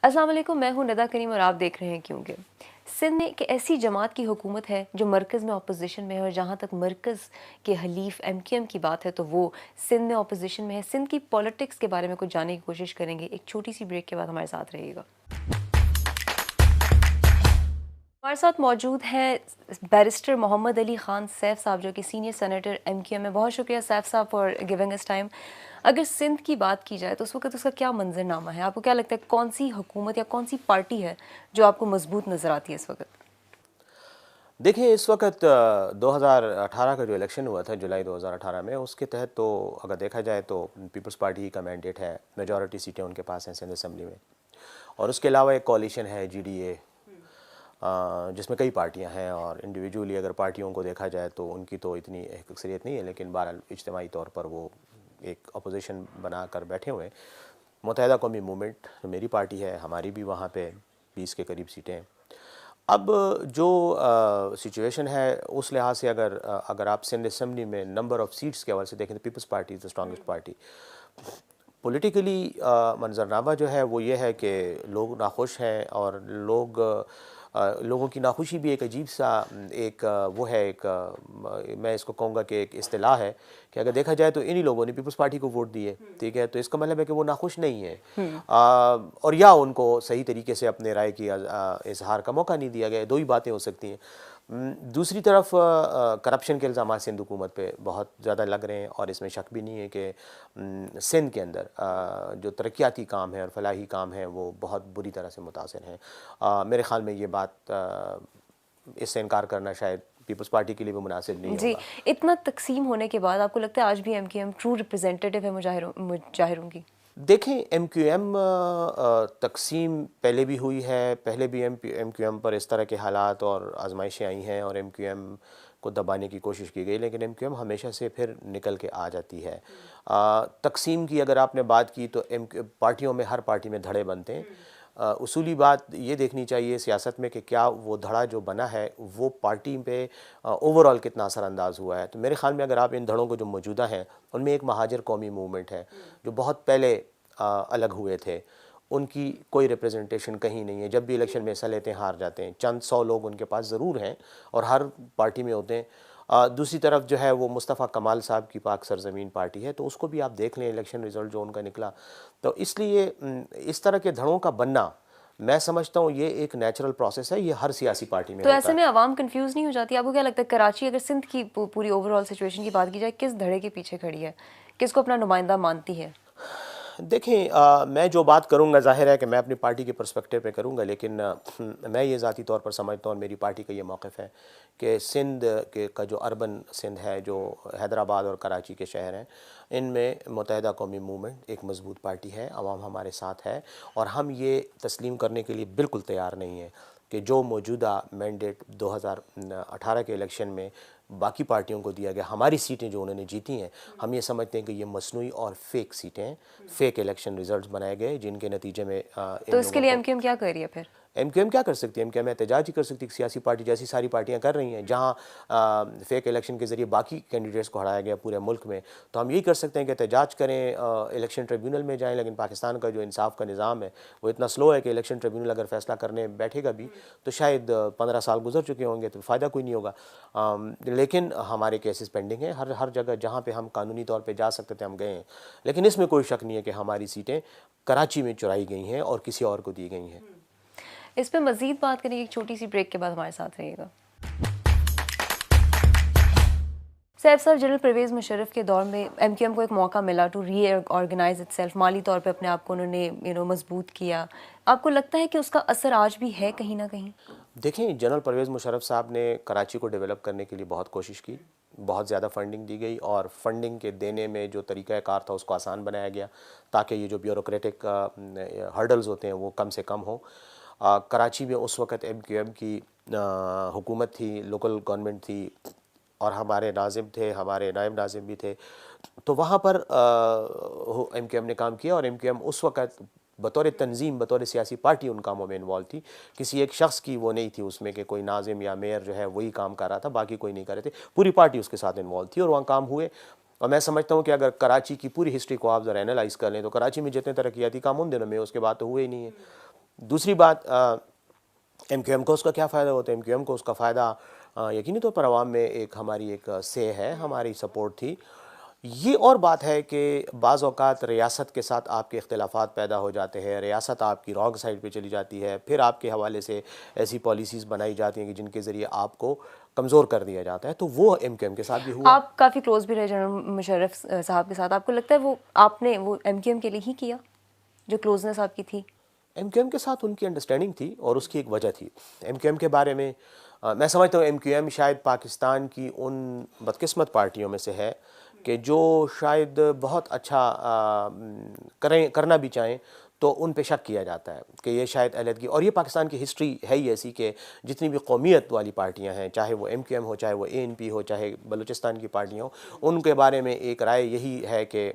अस्सलाम वालेकुम, मैं हूँ नदा करीम और आप देख रहे हैं क्योंकि सिंध में एक ऐसी जमात की हुकूमत है जो मरकज़ में अपोजिशन में है और जहाँ तक मरकज़ के हलीफ MQM की बात है तो वो सिंध में अपोजिशन में है। सिंध की पॉलिटिक्स के बारे में कुछ जानने की कोशिश करेंगे। एक छोटी सी ब्रेक के बाद हमारे साथ रहिएगा। हमारे साथ मौजूद हैं बैरिस्टर मोहम्मद अली ख़ान सैफ साहब जो कि सीनियर सेनेटर MQM है। बहुत शुक्रिया सैफ साहब फॉर गिविंग अस टाइम। अगर सिंध की बात की जाए तो उस वक्त उसका क्या मंजरनामा है? आपको क्या लगता है कौन सी हुकूमत या कौन सी पार्टी है जो आपको मजबूत नज़र आती है इस वक्त? देखिए इस वक्त 2018 का जो इलेक्शन हुआ था जुलाई 2018 में, उसके तहत तो अगर देखा जाए तो पीपल्स पार्टी का मैंडेट है, मेजॉरिटी सीटें उनके पास हैं सिंध असेंबली में। और उसके अलावा एक कॉलिशन है GDA, जिसमें कई पार्टियां हैं और इंडिविजुअली अगर पार्टियों को देखा जाए तो उनकी तो इतनी अक्सरियत नहीं है, लेकिन बहरहाल इज्तिमाई तौर पर वो एक अपोजिशन बना कर बैठे हुए हैं। मुत्तहिदा कौमी मूवमेंट जो मेरी पार्टी है, हमारी भी वहाँ पे 20 के करीब सीटें हैं। अब जो सिचुएशन है उस लिहाज से अगर आप सिंध असेंबली में नंबर ऑफ़ सीट्स के हवाले से देखें तो peoples party is the strongest party. Politically मंजरनामा जो है वो ये है कि लोग नाखुश हैं और लोगों की नाखुशी भी एक अजीब सा वो है मैं इसको कहूँगा कि एक इस्तिलाह है कि अगर देखा जाए तो इन्हीं लोगों ने पीपल्स पार्टी को वोट दिए, ठीक है, तो इसका मतलब है कि वो नाखुश नहीं है, और या उनको सही तरीके से अपने राय की इजहार का मौका नहीं दिया गया। दो ही बातें हो सकती हैं। दूसरी तरफ करप्शन के इल्ज़ाम सिंध हुकूमत पे बहुत ज़्यादा लग रहे हैं और इसमें शक भी नहीं है कि सिंध के अंदर जो तरक्याती काम है और फलाही काम है वो बहुत बुरी तरह से मुतासर हैं। मेरे ख़्याल में ये बात इससे इनकार करना शायद पीपल्स पार्टी के लिए भी मुनासिब नहीं जी, होगा। इतना तकसीम होने के बाद आपको लगता है आज भी MQM ट्रू रिप्रेजेंटेटिव है मुजाहिरों की? देखें MQM तकसीम पहले भी हुई है, पहले भी MQM पर इस तरह के हालात और आजमाइशें आई हैं और MQM को दबाने की कोशिश की गई, लेकिन MQM हमेशा से फिर निकल के आ जाती है। तकसीम की अगर आपने बात की तो पार्टियों में हर पार्टी में धड़े बनते हैं। उसूली बात ये देखनी चाहिए सियासत में कि क्या वो धड़ा जो बना है वो पार्टी पे ओवरऑल कितना असरअंदाज हुआ है। तो मेरे ख़्याल में अगर आप इन धड़ों को जो मौजूदा हैं उनमें एक महाजर कौमी मूवमेंट है जो बहुत पहले अलग हुए थे, उनकी कोई रिप्रेजेंटेशन कहीं नहीं है। जब भी इलेक्शन में हिस्सा लेते हैं हार जाते हैं। चंद 100 लोग उनके पास ज़रूर हैं और हर पार्टी में होते हैं। दूसरी तरफ जो है वो मुस्तफ़ा कमाल साहब की पाक सरज़मीन पार्टी है, तो उसको भी आप देख लें इलेक्शन रिज़ल्ट जो उनका निकला। तो इसलिए इस तरह के धड़ों का बनना मैं समझता हूँ ये एक नेचुरल प्रोसेस है, ये हर सियासी पार्टी में तो होता ऐसे है। में आवाम कंफ्यूज नहीं हो जाती? आपको क्या लगता है कराची अगर सिंध की पूरी ओवरऑल सिचुएशन की बात की जाए किस धड़े के पीछे खड़ी है, किसको अपना नुमाइंदा मानती है? देखें, मैं जो बात करूंगा ज़ाहिर है कि मैं अपनी पार्टी के पर्सपेक्टिव पे करूंगा, लेकिन मैं ये ज़ाती तौर पर समझता हूँ और मेरी पार्टी का ये मौक़िफ़ है कि सिंध का जो अर्बन सिंध है, जो हैदराबाद और कराची के शहर हैं, इनमें मुत्तहिदा कौमी मूवमेंट एक मज़बूत पार्टी है, अवाम हमारे साथ है और हम ये तस्लीम करने के लिए बिल्कुल तैयार नहीं हैं कि जो मौजूदा मैंडेट 2018 के इलेक्शन में बाकी पार्टियों को दिया गया, हमारी सीटें जो उन्होंने जीती हैं, हम ये समझते हैं कि ये मसनूई और फेक सीटें हैं, फेक इलेक्शन रिजल्ट्स बनाए गए जिनके नतीजे में तो इसके लिए MQM क्या कर रही है फिर? MQM क्या कर सकती है? MQM एहतजाज ही कर सकती है, सियासी पार्टी जैसी सारी पार्टियां कर रही हैं। जहां फेक इलेक्शन के ज़रिए बाकी कैंडिडेट्स को हराया गया पूरे मुल्क में, तो हम यही कर सकते हैं कि एहतजाज करें, इलेक्शन ट्रिब्यूनल में जाएं। लेकिन पाकिस्तान का जो इंसाफ का निज़ाम है वो इतना स्लो है कि इलेक्शन ट्रिब्यूनल अगर फैसला करने बैठेगा भी तो शायद 15 साल गुजर चुके होंगे, तो फ़ायदा कोई नहीं होगा। लेकिन हमारे केसेस पेंडिंग हैं, हर जगह जहाँ पर हम कानूनी तौर पर जा सकते थे हम गए हैं। लेकिन इसमें कोई शक नहीं है कि हमारी सीटें कराची में चुराई गई हैं और किसी और को दी गई हैं। इस पे मजीद बात करेंगे एक छोटी सी ब्रेक के बाद, हमारे साथ रहिएगा। सैफ साहब, जनरल परवेज़ मुशर्रफ के दौर में MQM को एक मौका मिला टू रीऑर्गेनाइज इटसेल्फ, माली तौर पे अपने आप को उन्होंने मजबूत किया। आपको लगता है कि उसका असर आज भी है कहीं ना कहीं? देखें, जनरल परवेज़ मुशर्रफ साहब ने कराची को डेवलप करने के लिए बहुत कोशिश की, बहुत ज़्यादा फंडिंग दी गई और फंडिंग के देने में जो तरीक़ाकार था उसको आसान बनाया गया ताकि ये जो ब्यूरोक्रेटिक हर्डल्स होते हैं वो कम से कम हो। कराची में उस वक़्त MQM की हुकूमत थी, लोकल गवर्नमेंट थी और हमारे नाज़िम थे, हमारे नायब नाज़िम भी थे, तो वहाँ पर MQM ने काम किया और MQM उस वक़्त बतौर तंजीम, बतौर सियासी पार्टी उन कामों में इन्वॉल्व थी। किसी एक शख्स की वो नहीं थी उसमें कि कोई नाज़िम या मेयर जो है वही काम कर रहा था, बाकी कोई नहीं कर रहे थे, पूरी पार्टी उसके साथ इन्वॉल्व थी और वहाँ काम हुए। और मैं समझता हूँ कि अगर कराची की पूरी हिस्ट्री को आप ज़रा एनालाइज़ कर लें तो कराची में जितने तरक्याती काम उन दिनों में उसके बाद तो हुए ही नहीं है। दूसरी बात, MQM को उसका क्या फ़ायदा होता है? MQM को उसका फ़ायदा यकीनी तौर पर आवाम में एक हमारी एक से है, हमारी सपोर्ट थी। ये और बात है कि बाज़ औक़ात रियासत के साथ आपके इख्तिलाफ़ात पैदा हो जाते हैं, रियासत आपकी रॉन्ग साइड पे चली जाती है, फिर आपके हवाले से ऐसी पॉलिसीज़ बनाई जाती हैं कि जिनके ज़रिए आपको कमज़ोर कर दिया जाता है। तो वो MQM के साथ भी हुआ। आप काफ़ी क्लोज भी रहे जनरल मुशर्रफ साहब के साथ, आपको लगता है वो आपने वो MQM के लिए ही किया जो क्लोजनेस आपकी थी? MQM के साथ उनकी अंडरस्टैंडिंग थी और उसकी एक वजह थी। MQM के बारे में मैं समझता हूँ MQM शायद पाकिस्तान की उन बदकिस्मत पार्टियों में से है कि जो शायद बहुत अच्छा करना भी चाहें तो उन पे शक किया जाता है कि ये शायद अलहदगी, और ये पाकिस्तान की हिस्ट्री है ही ऐसी कि जितनी भी कौमियत वाली पार्टियां हैं, चाहे वो MQM हो, चाहे वो ANP हो, चाहे बलूचिस्तान की पार्टियां हो, उनके बारे में एक राय यही है कि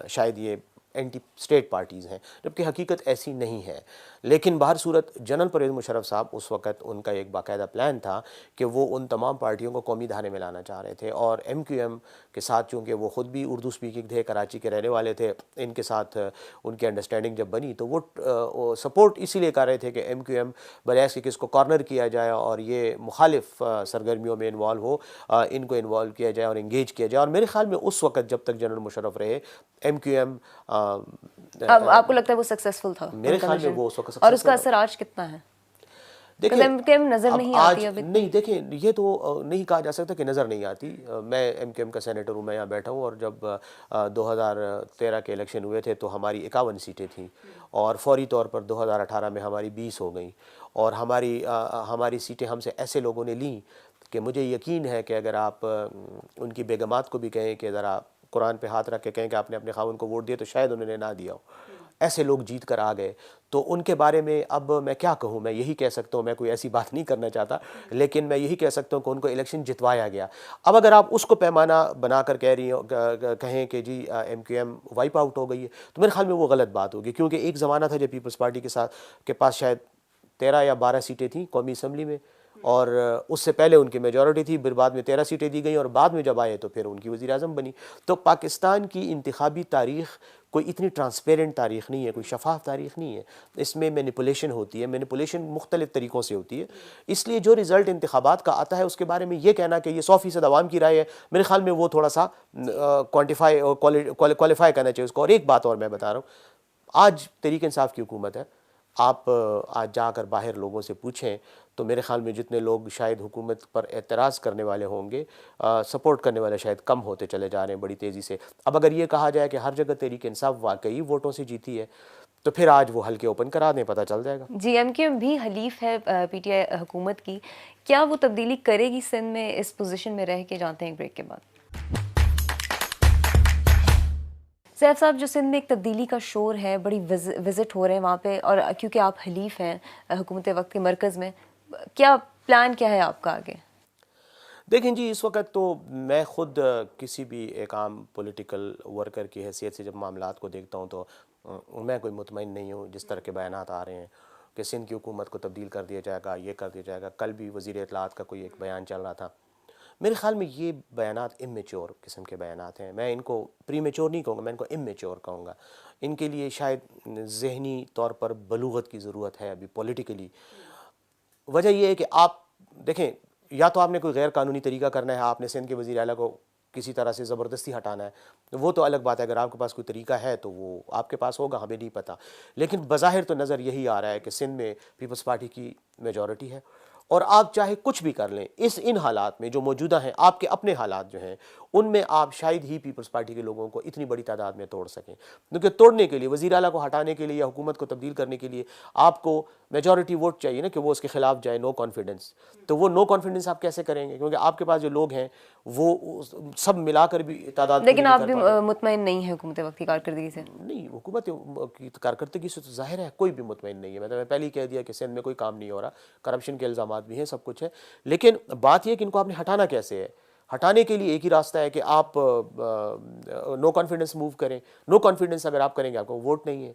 शायद ये एंटी स्टेट पार्टीज़ हैं, जबकि हकीकत ऐसी नहीं है। लेकिन बाहर सूरत जनरल परवेज़ मुशर्रफ साहब उस वक़्त उनका एक बाकायदा प्लान था कि वो उन तमाम पार्टियों को कौमी धारे में लाना चाह रहे थे, और MQM के साथ चूँकि वो ख़ुद भी उर्दू स्पीकिंग थे, कराची के रहने वाले थे, इनके साथ उनकी अंडरस्टैंडिंग जब बनी तो वो सपोर्ट इसीलिए कर रहे थे कि MQM बजाय कि इसको कॉर्नर किया जाए और ये मुखालिफ सरगर्मियों में इन्वॉल्व हो, इनको इन्वॉल्व किया जाए और इंगेज किया जाए। और मेरे ख़्याल में उस वक़्त जब तक जनरल मुशर्रफ रहे, MQM अब आपको लगता है वो सक्सेसफुल था मेरे ख्याल में वो उस वक्त और उसका सक्सेसफुल असर आज कितना है? देखिए MQM नज़र अब नहीं आज आती अब इतनी। नहीं, देखिए ये तो नहीं कहा जा सकता कि नज़र नहीं आती। मैं MQM का सेनेटर हूँ, मैं यहाँ बैठा हूँ, और जब 2013 के इलेक्शन हुए थे तो हमारी 51 सीटें थीं, और फौरी तौर पर 2018 में हमारी 20 हो गई, और हमारी सीटें हमसे ऐसे लोगों ने लीं कि मुझे यकीन है कि अगर आप उनकी बेगमात को भी कहें कि ज़रा कुरान पे हाथ रख के कहें कि आपने अपने खावन को वोट दिया, तो शायद उन्होंने ना दिया हो। ऐसे लोग जीत कर आ गए। तो उनके बारे में अब मैं क्या कहूँ? मैं यही कह सकता हूँ, मैं कोई ऐसी बात नहीं करना चाहता, लेकिन मैं यही कह सकता हूँ कि उनको इलेक्शन जितवाया गया। अब अगर आप उसको पैमाना बनाकर कह रही हो, कहें कि जी MQM वाइप आउट हो गई है, तो मेरे ख्याल में वो गलत बात होगी, क्योंकि एक ज़माना था जब पीपल्स पार्टी के पास शायद 13 या 12 सीटें थीं कौमी असम्बली में, और उससे पहले उनकी मेजॉरिटी थी, फिर बाद में 13 सीटें दी गई, और बाद में जब आए तो फिर उनकी वज़ीर आज़म बनी। तो पाकिस्तान की इंतखाबी तारीख़ कोई इतनी ट्रांसपेरेंट तारीख़ नहीं है, कोई शफाफ तारीख़ नहीं है। इसमें मैनिपुलेशन होती है, मैनिपुलेशन मुख्तलिफ़ तरीक़ों से होती है। इसलिए जो रिज़ल्ट इंतखाबात का आता है उसके बारे में ये कहना कि ये 100% आवाम की राय है, मेरे ख्याल में वो थोड़ा सा क्वान्टिफाई और क्वालिफाई करना चाहिए उसको। और एक बात और मैं बता रहा हूँ, आज तहरीक इंसाफ की हुकूमत है, आप आज जाकर बाहर लोगों से पूछें तो मेरे ख़्याल में जितने लोग शायद हुकूमत पर एतराज़ करने वाले होंगे, सपोर्ट करने वाले शायद कम होते चले जा रहे हैं बड़ी तेज़ी से। अब अगर ये कहा जाए कि हर जगह तहरीक इंसाफ वाकई वोटों से जीती है, तो फिर आज वो हल्के ओपन करा दें, पता चल जाएगा। जी, MQM भी हलीफ है PTI हुकूमत की, क्या वो तब्दीली करेगी सिंध में इस पोजीशन में रह के? जानते हैं एक ब्रेक के बाद। सैफ साहब, जो सिंध में एक तब्दीली का शोर है, बड़ी विज़िट हो रहे हैं वहाँ पे, और क्योंकि आप हलीफ हैं हुकूमत वक्त के मरकज़ में, क्या प्लान क्या है आपका आगे? देखें जी, इस वक्त तो मैं ख़ुद किसी भी एक आम पॉलिटिकल वर्कर की हैसियत से जब मामलात को देखता हूँ तो मैं कोई मुतमईन नहीं हूँ। जिस तरह के बयानात आ रहे हैं कि सिंध की हुकूमत को तब्दील कर दिया जाएगा, ये कर दिया जाएगा, कल भी वज़ीर इत्तलाआत का कोई एक बयान चल रहा था, मेरे ख़्याल में ये बयानात इम्मेच्योर किस्म के बयानात हैं। मैं इनको प्रीमेच्योर नहीं कहूँगा, मैं इनको इम्मेच्योर कहूँगा। इनके लिए शायद ज़हनी तौर पर बलूगत की ज़रूरत है अभी पॉलिटिकली। वजह यह है कि आप देखें, या तो आपने कोई गैर कानूनी तरीका करना है, आपने सिंध के वज़ीर आला को किसी तरह से ज़बरदस्ती हटाना है, वो तो अलग बात है। अगर आपके पास कोई तरीका है तो वो आपके पास होगा, हमें नहीं पता। लेकिन बज़ाहिर तो नज़र यही आ रहा है कि सिंध में पीपल्स पार्टी की मेजॉरिटी है, और आप चाहे कुछ भी कर लें इन हालात में जो मौजूदा हैं, आपके अपने हालात जो हैं उनमें आप शायद ही पीपल्स पार्टी के लोगों को इतनी बड़ी तादाद में तोड़ सकें। क्योंकि तोड़ने के लिए, वज़ीर आला को हटाने के लिए या हुकूमत को तब्दील करने के लिए आपको मेजॉरिटी वोट चाहिए ना, कि वो उसके खिलाफ जाए, नो कॉन्फिडेंस। तो वो नो कॉन्फिडेंस आप कैसे करेंगे? क्योंकि आपके पास जो लोग हैं वो सब मिलाकर भी तादाद लेकिन आप भी मुतमईन नहीं है हुकूमत वक्त की कारकर्दगी से? नहीं, हुकूमत की कारकर्दगी से तो ज़ाहिर है कोई भी मुतमईन नहीं है। मैं पहले ही कह दिया कि सिंध में कोई काम नहीं हो रहा, करप्शन के इल्ज़ामात भी हैं, सब कुछ है। लेकिन बात यह कि इनको आपने हटाना कैसे है? हटाने के लिए एक ही रास्ता है कि आप नो कॉन्फिडेंस मूव करें। नो कॉन्फिडेंस अगर आप करेंगे, आपको वोट नहीं है,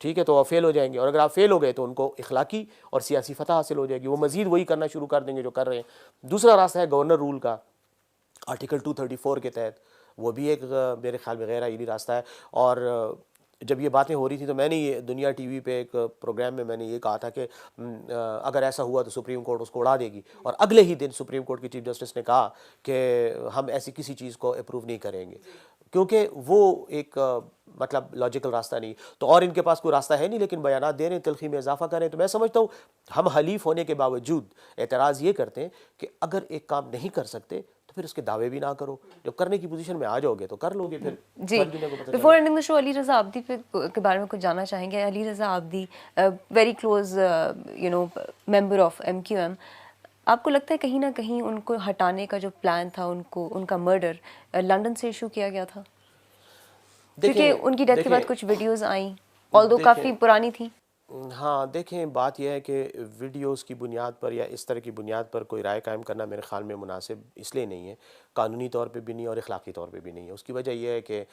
ठीक है, तो आप फेल हो जाएंगे, और अगर आप फेल हो गए तो उनको इखलाकी और सियासी फतह हासिल हो जाएगी, वो मजीद वही करना शुरू कर देंगे जो कर रहे हैं। दूसरा रास्ता है गवर्नर रूल का, आर्टिकल 234 के तहत, वो भी एक मेरे ख्याल में गैर आईनी रास्ता है। और जब ये बातें हो रही थी तो मैंने ये दुनिया टीवी पे एक प्रोग्राम में मैंने ये कहा था कि अगर ऐसा हुआ तो सुप्रीम कोर्ट उसको उड़ा देगी, और अगले ही दिन सुप्रीम कोर्ट की चीफ जस्टिस ने कहा कि हम ऐसी किसी चीज़ को अप्रूव नहीं करेंगे, क्योंकि वो एक मतलब लॉजिकल रास्ता नहीं। तो और इनके पास कोई रास्ता है नहीं, लेकिन बयानात दे रहे हैं, तलखी में इजाफा करें। तो मैं समझता हूँ हम हलीफ होने के बावजूद एतराज़ ये करते हैं कि अगर एक काम नहीं कर सकते तो फिर उसके दावे भी ना करो। जब करने की पोजीशन में आ जाओगे तो कर लोगे फिर। जी, before ending the show Ali Raza Abdi के बारे में कुछ जानना चाहेंगे। Ali Raza Abdi very close member of MQM, आपको लगता है कहीं ना कहीं उनको हटाने का जो प्लान था, उनका मर्डर लंदन से इशू किया गया था? क्योंकि उनकी डेथ के बाद कुछ वीडियोस आई, ऑल्दो काफ़ी पुरानी थी। हाँ, देखें, बात यह है कि वीडियोस की बुनियाद पर या इस तरह की बुनियाद पर कोई राय कायम करना मेरे ख़्याल में मुनासिब इसलिए नहीं है, कानूनी तौर पे भी नहीं और इखलाकी तौर पे भी नहीं है। उसकी वजह यह है कि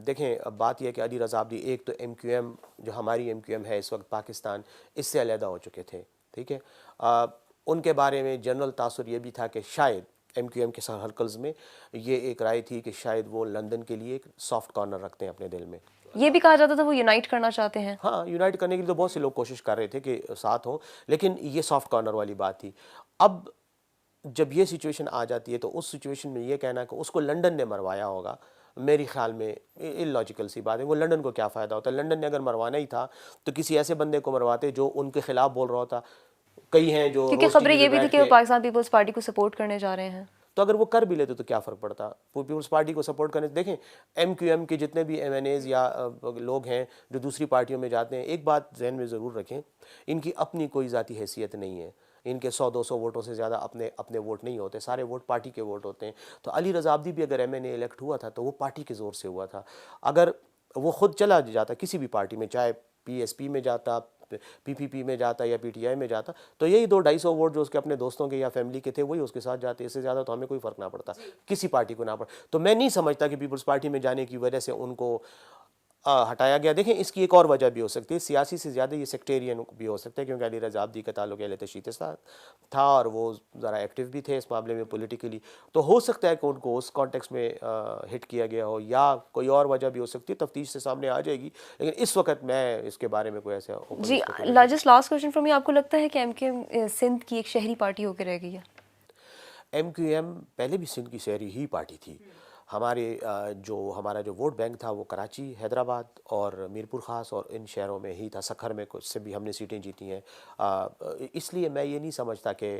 देखें, अब बात यह है कि अली रज़ा आब्दी एक तो MQM जो हमारी MQM है इस वक्त पाकिस्तान, इससे अलहदा हो चुके थे, ठीक है। उनके बारे में जनरल तासुर ये भी था कि शायद MQM के सर्कल्स में ये एक राय थी कि शायद वो लंदन के लिए एक सॉफ्ट कॉर्नर रखते हैं अपने दिल में। ये भी कहा जाता था वो यूनाइट करना चाहते हैं। हाँ, यूनाइट करने के लिए तो बहुत से लोग कोशिश कर रहे थे कि साथ हों, लेकिन ये सॉफ्ट कॉर्नर वाली बात थी। अब जब ये सिचुएशन आ जाती है तो उस सिचुएशन में ये कहना कि उसको लंदन ने मरवाया होगा, मेरे ख्याल में इलॉजिकल सी बात है। वो लंदन को क्या फ़ायदा होता? लंदन ने अगर मरवाना ही था तो किसी ऐसे बंदे को मरवाते जो उनके खिलाफ बोल रहा होता। कई हैं जो, क्योंकि खबरें ये भी थी कि वो पाकिस्तान पीपल्स पार्टी को सपोर्ट करने जा रहे हैं। तो अगर वो कर भी लेते तो क्या फ़र्क पड़ता? पीपल्स पार्टी को सपोर्ट करने, देखें MQM के जितने भी MNAs या लोग हैं जो दूसरी पार्टियों में जाते हैं, एक बात जहन में ज़रूर रखें, इनकी अपनी कोई ज़ाती हैसियत नहीं है। इनके 100-200 वोटों से ज़्यादा अपने अपने वोट नहीं होते, सारे वोट पार्टी के वोट होते हैं। तो अली रज़ा आब्दी भी अगर MNA इलेक्ट हुआ था तो वो पार्टी के ज़ोर से हुआ था। अगर वो ख़ुद चला जाता किसी भी पार्टी में, चाहे PSP में जाता, PPP में जाता या PTI में जाता, तो यही 200-250 वोट जो उसके अपने दोस्तों के या फैमिली के थे वही उसके साथ जाते। इससे ज़्यादा तो हमें कोई फ़र्क ना पड़ता, किसी पार्टी को ना पड़ता। तो मैं नहीं समझता कि पीपल्स पार्टी में जाने की वजह से उनको हटाया गया। देखें, इसकी एक और वजह भी हो सकती है, सियासी से ज़्यादा ये सेक्टेरियन भी हो सकता है, क्योंकि अली रज़ा आब्दी का ताल्लुक अहले तशरीत के साथ था और वो ज़रा एक्टिव भी थे इस मामले में पॉलिटिकली। तो हो सकता है कि उनको उस कॉन्टेक्स्ट में हिट किया गया हो, या कोई और वजह भी हो सकती है, तफ्तीश से सामने आ जाएगी। लेकिन इस वक्त मैं इसके बारे में कोई ऐसा जी, just last question from you, आपको लगता है कि MQM सिंध की एक शहरी पार्टी होकर रह गई है? MQM पहले भी सिंध की शहरी ही पार्टी थी। हमारे हमारा जो वोट बैंक था वो कराची, हैदराबाद और मीरपुर ख़ास और इन शहरों में ही था। सखर में कुछ से भी हमने सीटें जीती हैं। इसलिए मैं ये नहीं समझता कि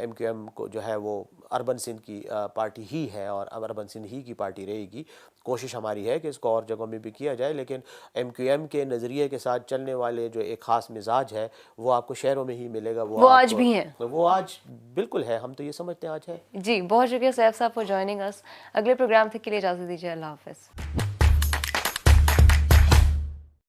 MQM को जो है वो अर्बन सिंध की पार्टी ही है और अर्बन सिंध ही की पार्टी रहेगी। कोशिश हमारी है कि इसको और जगहों में भी किया जाए, लेकिन MQM के नज़रिए के साथ चलने वाले जो एक ख़ास मिजाज है वो आपको शहरों में ही मिलेगा। वो आज भी है, वो आज बिल्कुल है, हम तो ये समझते हैं आज है। जी, बहुत शुक्रिया सैफ साहब फॉर जॉइनिंग अस। अगले प्रोग्राम तक के लिए इजाज़त दीजिए। अल्लाह हाफ़िज़।